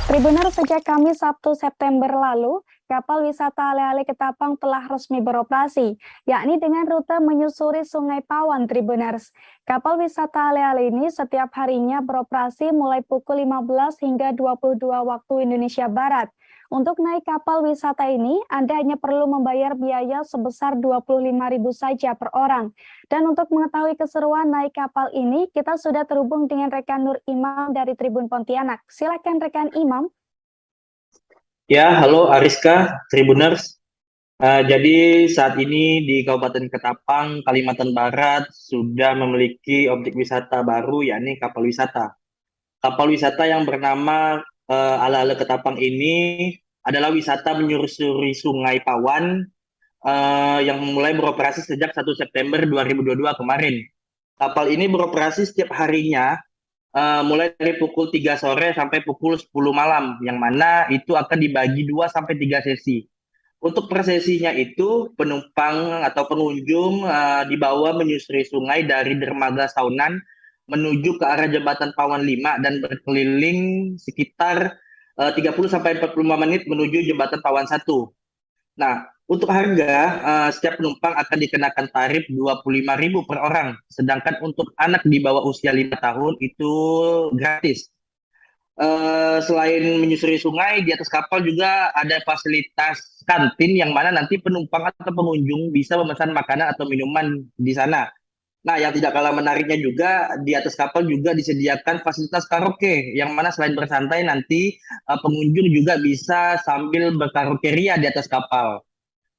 Tribuners, sejak Kamis 1 September lalu, kapal wisata Ale-Ale Ketapang telah resmi beroperasi, yakni dengan rute menyusuri Sungai Pawan. Tribuners, kapal wisata Ale-Ale ini setiap harinya beroperasi mulai pukul 15 hingga 22 waktu Indonesia Barat. Untuk naik kapal wisata ini, Anda hanya perlu membayar biaya sebesar Rp25.000 saja per orang. Dan untuk mengetahui keseruan naik kapal ini, kita sudah terhubung dengan rekan Nur Imam dari Tribun Pontianak. Silakan rekan Imam. Ya, halo Ariska, Tribuners. Jadi saat ini di Kabupaten Ketapang, Kalimantan Barat sudah memiliki objek wisata baru, yakni kapal wisata. Kapal wisata yang bernama Ale-Ale Ketapang ini adalah wisata menyusuri Sungai Pawan yang mulai beroperasi sejak 1 September 2022 kemarin. Kapal ini beroperasi setiap harinya mulai dari pukul 3 sore sampai pukul 10 malam, yang mana itu akan dibagi 2 sampai 3 sesi. Untuk per sesinya itu, penumpang atau pengunjung dibawa menyusuri sungai dari dermaga Saunan menuju ke arah jembatan Pawan 5 dan berkeliling sekitar 30 sampai 45 menit menuju jembatan Pawan 1. Nah, untuk harga, setiap penumpang akan dikenakan tarif Rp25.000 per orang, sedangkan untuk anak di bawah usia 5 tahun itu gratis. Selain menyusuri sungai, di atas kapal juga ada fasilitas kantin yang mana nanti penumpang atau pengunjung bisa memesan makanan atau minuman di sana. Nah, yang tidak kalah menariknya juga, di atas kapal juga disediakan fasilitas karaoke, yang mana selain bersantai nanti pengunjung juga bisa sambil berkaraoke ria di atas kapal.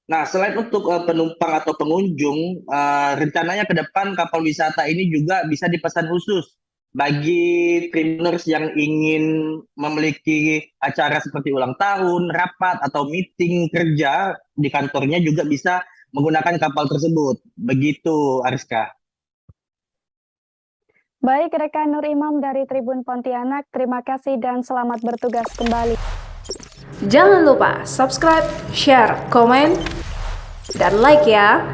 Nah, selain untuk penumpang atau pengunjung, rencananya ke depan kapal wisata ini juga bisa dipesan khusus bagi travelers yang ingin memiliki acara seperti ulang tahun, rapat, atau meeting kerja di kantornya juga bisa menggunakan kapal tersebut. Begitu, Ariska. Baik, rekan Nur Imam dari Tribun Pontianak, terima kasih dan selamat bertugas kembali. Jangan lupa subscribe, share, komen, dan like ya.